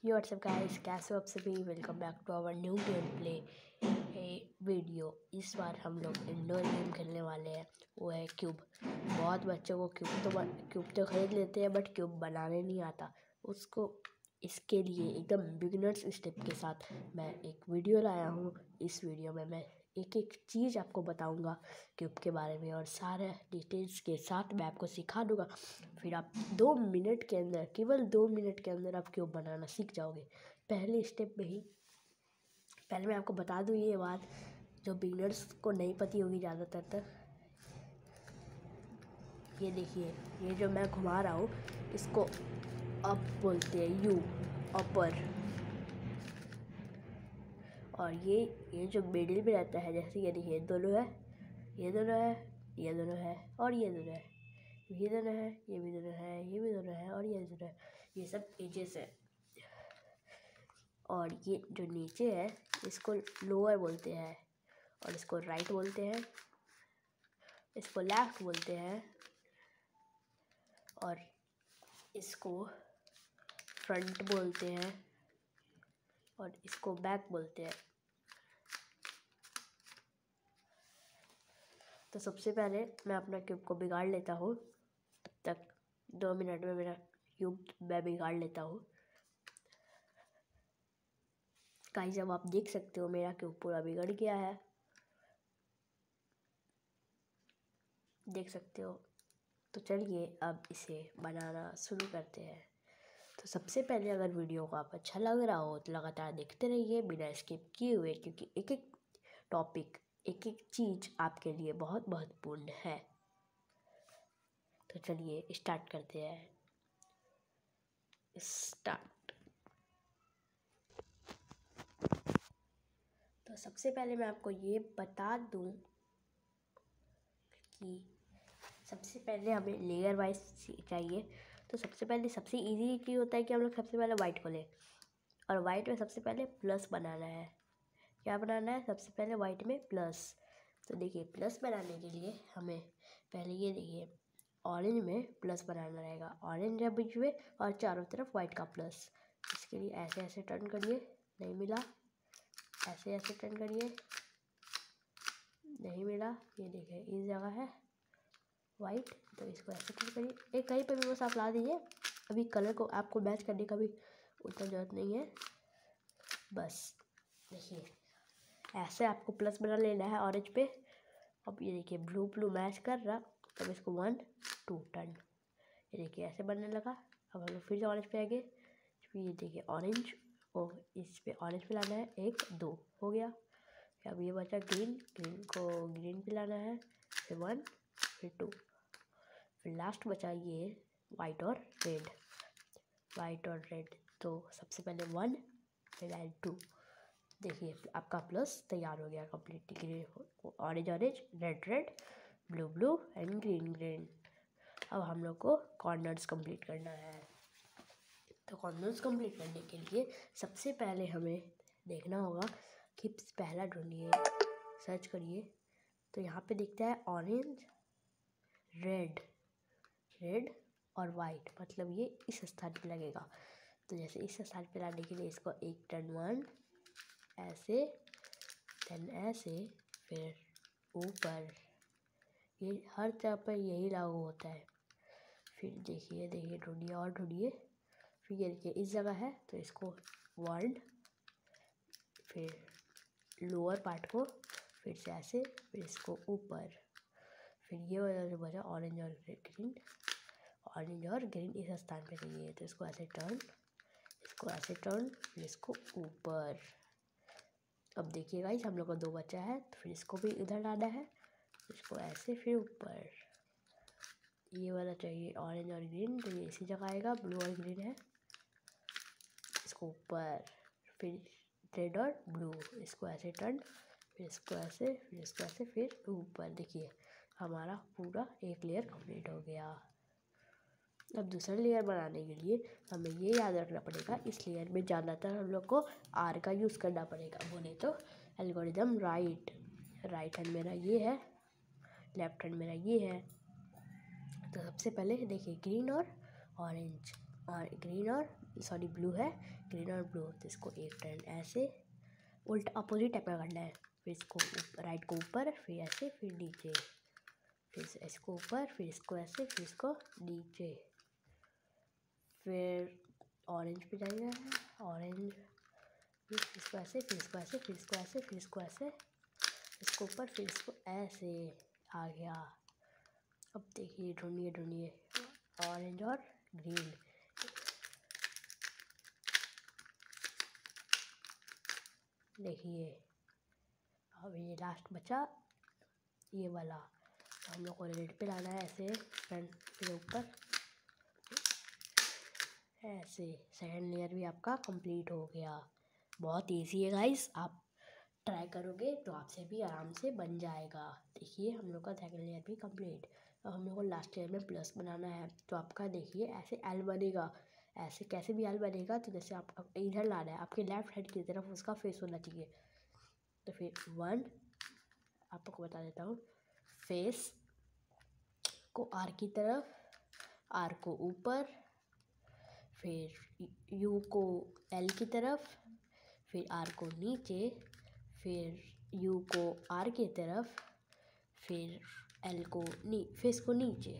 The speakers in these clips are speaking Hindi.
व्हाट्सअप गाइस, कैसे हो आप सभी। Welcome back to our new game play video. इस बार हम लोग इंडोर गेम खेलने वाले हैं, वो है क्यूब। बहुत बच्चों को क्यूब तो खरीद लेते हैं, बट क्यूब बनाने नहीं आता उसको। इसके लिए एकदम बिगिनर्स स्टेप के साथ मैं एक वीडियो लाया हूँ। इस वीडियो में मैं एक एक चीज़ आपको बताऊंगा क्यूब के बारे में, और सारे डिटेल्स के साथ मैं आपको सिखा दूंगा। फिर आप 2 मिनट के अंदर, केवल 2 मिनट के अंदर आप क्यूब बनाना सीख जाओगे पहले स्टेप में ही। पहले मैं आपको बता दूँ ये बात, जो बिगिनर्स को नहीं पता होगी ज़्यादातर तक। ये देखिए, ये जो मैं घुमा रहा हूँ इसको अप बोलते हैं, यू, अपर। और ये जो मिडिल में रहता है, जैसे ये देखिए दोनों है, ये दोनों है, ये दोनों है, और ये दोनों है, ये दोनों है, ये भी दोनों है, ये भी दोनों है, और ये दोनों है। ये सब एजेस है। और ये जो नीचे है इसको लोअर बोलते हैं, और इसको राइट बोलते हैं, इसको लेफ्ट बोलते हैं, और इसको फ्रंट बोलते हैं, और इसको बैक बोलते हैं। तो सबसे पहले मैं अपना क्यूब को बिगाड़ लेता हूँ। तब तक 2 मिनट में मेरा क्यूब मैं बिगाड़ लेता हूँ। गाइस, अब आप देख सकते हो मेरा क्यूब पूरा बिगड़ गया है, देख सकते हो। तो चलिए अब इसे बनाना शुरू करते हैं। तो सबसे पहले, अगर वीडियो को आप अच्छा लग रहा हो तो लगातार देखते रहिए बिना स्किप किए हुए, क्योंकि एक एक टॉपिक, एक एक चीज़ आपके लिए बहुत महत्वपूर्ण है। तो चलिए स्टार्ट करते हैं। स्टार्ट। तो सबसे पहले मैं आपको ये बता दूं कि सबसे पहले हमें लेयर वाइज चाहिए। तो सबसे पहले सबसे इजी की होता है कि हम लोग सबसे पहले वाइट को लें, और वाइट में सबसे पहले प्लस बनाना है। क्या बनाना है? सबसे पहले वाइट में प्लस। तो देखिए, प्लस बनाने के लिए हमें पहले ये देखिए ऑरेंज में प्लस बनाना रहेगा। ऑरेंज है बीच में और चारों तरफ वाइट का प्लस। इसके लिए ऐसे ऐसे टर्न करिए, नहीं मिला, ऐसे ऐसे टर्न करिए, नहीं मिला। ये देखिए इस जगह है वाइट, तो इसको ऐसे टर्न करिए। एक कहीं पर भी बस आप ला दीजिए। अभी कलर को आपको मैच करने का भी उतना ज़रूरत नहीं है। बस देखिए, ऐसे आपको प्लस बना लेना है ऑरेंज पे। अब ये देखिए ब्लू मैच कर रहा, तब इसको 1 2 टर्न। ये देखिए ऐसे बनने लगा। अब हम लोग फिर से ऑरेंज पे आएंगे। फिर ये देखिए ऑरेंज, और इस पे ऑरेंज पे लाना है, 1 2 हो गया। अब ये बचा ग्रीन को ग्रीन पे लाना है, फिर 1 फिर 2, फिर लास्ट बचा ये वाइट और रेड। तो सबसे पहले 1 फिर 2। देखिए आपका प्लस तैयार हो गया complete. Green orange red blue and green. अब हम लोग को कॉर्नर्स कंप्लीट करना है। तो कॉर्नर्स कंप्लीट करने के लिए सबसे पहले हमें देखना होगा कि पहला ढूंढिए, सर्च करिए। तो यहाँ पे दिखता है ऑरेंज रेड और वाइट, मतलब ये इस स्थान पे लगेगा। तो जैसे इस स्थान पे लाने के लिए इसको एक टर्न 1 ऐसे, देन ऐसे, फिर ऊपर। ये हर जगह पर यही लागू होता है। फिर देखिए ढूंढिए और ढूंढिए। फिर ये देखिए इस जगह है, तो इसको 1, फिर लोअर पार्ट को फिर से ऐसे, फिर इसको ऊपर। फिर ये वाला जो बचा ऑरेंज और ग्रीन इस स्थान पे चाहिए, तो इसको ऐसे टर्न, इसको ऐसे टर्न, फिर इसको ऊपर। अब देखिए गाइस, हम लोग का 2 बचा है, तो फिर इसको भी इधर लाना है, इसको ऐसे, फिर ऊपर। ये वाला चाहिए ऑरेंज और ग्रीन, तो ये इसी जगह आएगा, ब्लू और ग्रीन है, इसको ऊपर। फिर रेड और ब्लू, इसको ऐसे टर्न, फिर इसको ऐसे, फिर इसको ऐसे, फिर ऊपर। देखिए हमारा पूरा एक लेयर कंप्लीट हो गया। अब दूसरा लेयर बनाने के लिए हमें ये याद रखना पड़ेगा, इस लेयर में ज़्यादातर हम लोग को आर का यूज़ करना पड़ेगा। बोले तो एल्गोरिदम राइट हैंड मेरा ये है, लेफ्ट हैंड मेरा ये है। तो सबसे पहले देखिए ग्रीन और ऑरेंज, और ग्रीन और सॉरी ब्लू है, ग्रीन और ब्लू। तो इसको एक टर्न ऐसे उल्टा अपोजिट टाइप का करना है। फिर इसको राइट को ऊपर, फिर ऐसे, फिर नीचे, फिर इसको ऊपर, फिर इसको ऐसे, फिर इसको नीचे। फिर ऑरेंज पे जाएगा, ऑरेंज, फिर इसको ऐसे, फिर इसको ऐसे, फिर इसको ऐसे, फिर इसको ऐसे, इसको ऊपर, फिर इसको ऐसे। आ गया। अब देखिए, ढूंढिए ढूंढिए ऑरेंज और ग्रीन। देखिए अब ये लास्ट बचा ये वाला। तो हम लोग को रेड पे लाना है ऐसे, फ्रंट के ऊपर ऐसे। सेकंड लेयर भी आपका कंप्लीट हो गया। बहुत इजी है गाइस, आप ट्राई करोगे तो आपसे भी आराम से बन जाएगा। देखिए हम लोग का सेकंड लेयर भी कंप्लीट। अब हम लोग को लास्ट लेयर में प्लस बनाना है। तो आपका देखिए ऐसे एल बनेगा। ऐसे कैसे भी एल बनेगा, तो जैसे आप इधर लाना है, आपके लेफ्ट हैंड की तरफ उसका फेस होना चाहिए। तो फिर 1 आपको बता देता हूँ, फेस को आर की तरफ, आर को ऊपर, फिर यू को एल की तरफ, फिर आर को नीचे, फिर यू को आर की तरफ, फिर एल को फेस को नीचे।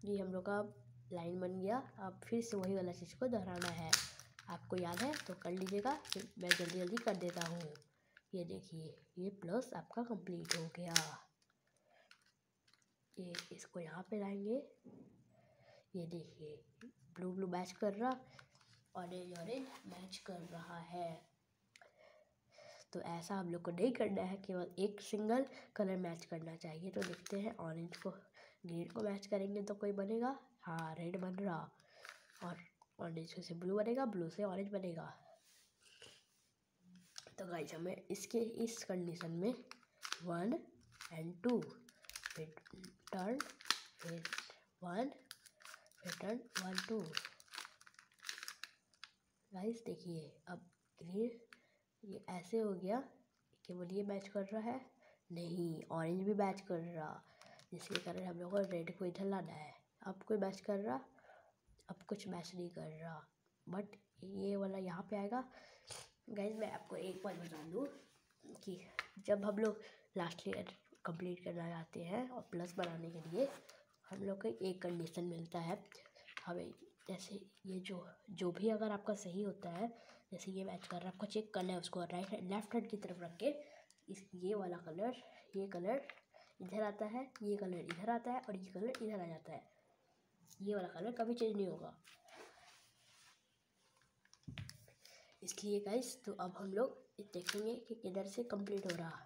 ये हम लोग का लाइन बन गया। अब फिर से वही वाला चीज़ को दोहराना है। आपको याद है तो कर लीजिएगा, फिर मैं जल्दी जल्दी कर देता हूँ। ये देखिए, ये प्लस आपका कंप्लीट हो गया। ये इसको यहाँ पे लाएंगे। ये देखिए ब्लू ब्लू मैच कर रहा, ऑरेंज ऑरेंज मैच कर रहा है। तो ऐसा हम लोग को नहीं करना है, केवल एक सिंगल कलर मैच करना चाहिए। तो देखते हैं, ऑरेंज को ग्रीन को मैच करेंगे तो कोई बनेगा। हाँ, रेड बन रहा, और ऑरेंज से ब्लू बनेगा, ब्लू से ऑरेंज बनेगा। तो गाइस हमें इसके इस कंडीशन में 1 और 2, फिर टर्न, फिर 1, फिर टर्न 1 2। गाइस देखिए अब ग्रीन ये ऐसे हो गया, केवल ये मैच कर रहा है, नहीं ऑरेंज भी मैच कर रहा, जिसके कारण हम लोग को रेड को इधर लाना है। अब कोई मैच कर रहा, अब कुछ मैच नहीं कर रहा, बट ये वाला यहाँ पे आएगा। गाइस मैं आपको एक बात बता दूँ कि जब हम लोग लास्ट लेयर कंप्लीट करना चाहते हैं और प्लस बनाने के लिए हम लोग को एक कंडीशन मिलता है। हमें जैसे ये जो भी अगर आपका सही होता है, जैसे ये मैच कर रहा है, आपको चेक करना है उसको राइट लेफ्ट हैंड की तरफ रख के। ये वाला कलर, ये कलर इधर आता है, ये कलर इधर आता है, और ये कलर इधर आ जाता है। ये वाला कलर कभी चेंज नहीं होगा। इसलिए गाइस तो अब हम लोग देखेंगे कि किधर से कंप्लीट हो रहा।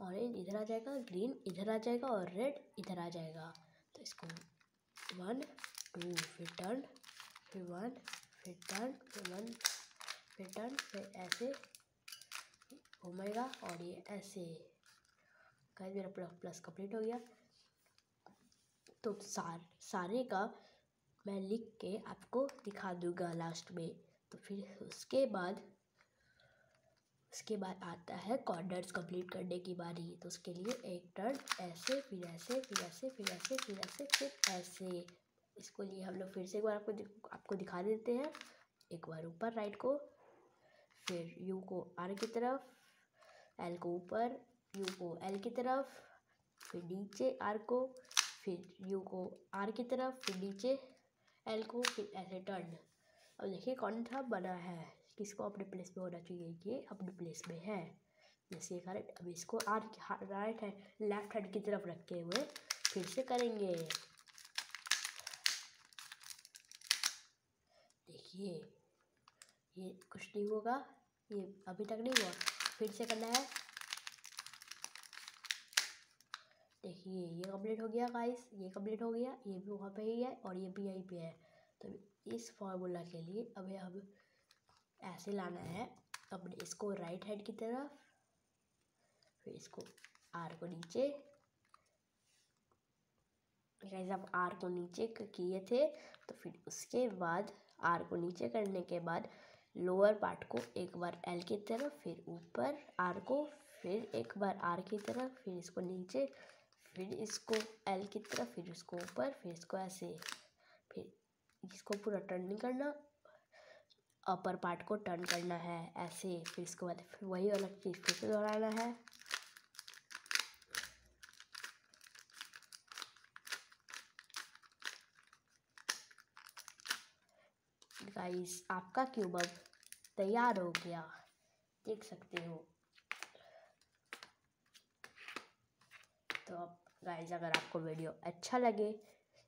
ऑरेंज इधर आ जाएगा, ग्रीन इधर आ जाएगा, और रेड इधर आ जाएगा। तो इसको 1 2 फिर टर्न, फिर 1 फिर टर्न, फिर 1 फिर टर्न, फिर ऐसे घूमेगा, और ये ऐसे। गाइस मेरा प्लस कंप्लीट हो गया। तो सारे का मैं लिख के आपको दिखा दूंगा लास्ट में। तो फिर उसके बाद आता है कॉर्नर्स कंप्लीट करने की बारी। तो उसके लिए एक टर्न ऐसे, फिर ऐसे, फिर ऐसे, फिर ऐसे, फिर ऐसे, फिर ऐसे। इसको लिए हम लोग फिर से एक बार आपको दिखा देते हैं। एक बार ऊपर राइट को, फिर यू को आर की तरफ, एल को ऊपर, यू को एल की तरफ, फिर नीचे आर को, फिर यू को आर की तरफ, फिर नीचे एल को, फिर ऐसे टर्न। अब देखिए कौन सा बना है, किसको अपने प्लेस पे होना चाहिए, ये अपने प्लेस में है, जिसके कारण अब इसको or right hand left hand की तरफ रखे हुए फिर से करेंगे। देखिए ये कुछ नहीं होगा, ये अभी तक नहीं हुआ, फिर से करना है। देखिए ये कंप्लीट हो गया गाइस, ये कंप्लीट हो गया, ये भी वहाँ पे ही है और ये भी यहीं पे है। तो इस फॉर्मूला के लिए अभी हम ऐसे लाना है अपने इसको राइट हैंड की तरफ, फिर इसको आर को नीचे। गाइस आप आर को नीचे किए थे, तो फिर उसके बाद आर को नीचे करने के बाद लोअर पार्ट को एक बार एल की तरफ, फिर ऊपर आर को, फिर एक बार आर की तरफ, फिर इसको नीचे, फिर इसको एल की तरफ, फिर इसको ऊपर, फिर इसको ऐसे, फिर इसको पूरा टर्न नहीं करना, अपर पार्ट को टर्न करना है ऐसे, फिर इसके बाद फिर वही अलग चीज़ फिर से दोहराना है। गाइस आपका क्यूब अब तैयार हो गया, देख सकते हो। तो अब गाइस अगर आपको वीडियो अच्छा लगे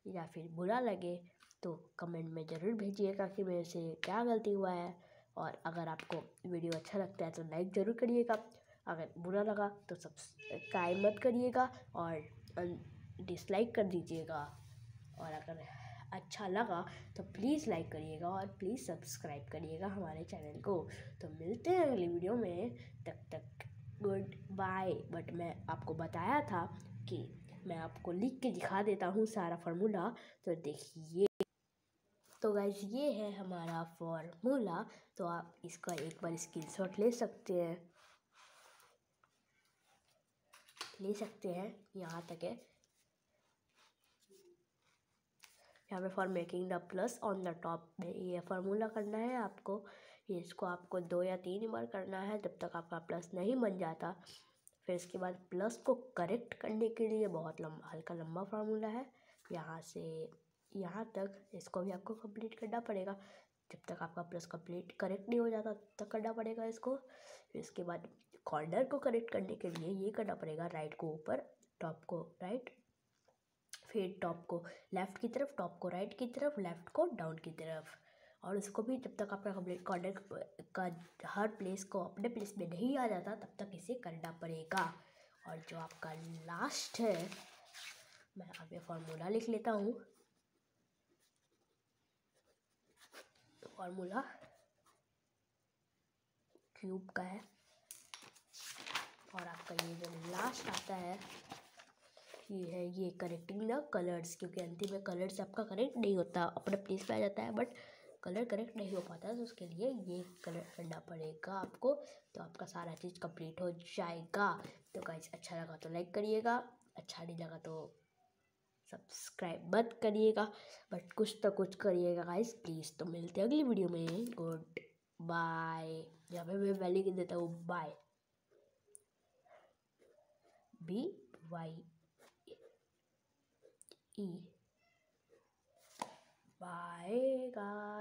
या फिर बुरा लगे तो कमेंट में ज़रूर भेजिएगा कि मेरे से क्या गलती हुआ है। और अगर आपको वीडियो अच्छा लगता है तो लाइक ज़रूर करिएगा, अगर बुरा लगा तो सब्सक्राइब मत करिएगा और डिसलाइक कर दीजिएगा। और अगर अच्छा लगा तो प्लीज़ लाइक करिएगा और प्लीज़ सब्सक्राइब करिएगा हमारे चैनल को। तो मिलते हैं अगली वीडियो में, तब तक गुड बाय। बट मैं आपको बताया था कि मैं आपको लिख के दिखा देता हूँ सारा फार्मूला, तो देखिए। तो गाइस ये है हमारा फार्मूला, तो आप इसका एक बार स्क्रीनशॉट ले सकते हैं, यहाँ तक है। यहाँ पे for making the plus on the top में ये फार्मूला करना है आपको। इसको आपको 2 या 3 बार करना है जब तक आपका प्लस नहीं बन जाता। फिर इसके बाद प्लस को करेक्ट करने के लिए बहुत हल्का लंबा फार्मूला है, यहाँ से यहाँ तक इसको भी आपको कंप्लीट करना पड़ेगा। जब तक आपका प्लस कंप्लीट करेक्ट नहीं हो जाता तब तक करना पड़ेगा इसको। फिर इसके बाद कॉर्नर को करेक्ट करने के लिए ये करना पड़ेगा, राइट को ऊपर, टॉप को राइट, फिर टॉप को लेफ़्ट की तरफ, टॉप को राइट की तरफ, लेफ़्ट को डाउन की तरफ। और उसको भी जब तक आपका कंप्लीट कॉर्नर का हर प्लेस को अपने प्लेस में नहीं आ जाता तब तक इसे करना पड़ेगा। और जो आपका लास्ट है, मैं अब ये फार्मूला लिख लेता हूँ। फार्मूला क्यूब का है और आपका ये जो लास्ट आता है ये है ये करेक्टिंग द कलर्स, क्योंकि अंतिम में कलर्स आपका करेक्ट नहीं होता, अपने प्लेस पे आ जाता है बट कलर करेक्ट नहीं हो पाता, तो उसके लिए ये कलर करना पड़ेगा आपको। तो आपका सारा चीज़ कंप्लीट हो जाएगा। तो गाइस अच्छा लगा तो लाइक करिएगा, अच्छा नहीं लगा तो सब्सक्राइब मत करिएगा, बट कुछ तो कुछ करिएगा गाइस प्लीज़। तो मिलते हैं अगली वीडियो में, गुड बाय। यहाँ पे मैं वैली लिख देता हूँ, बाय, BYE, बाय गाइस।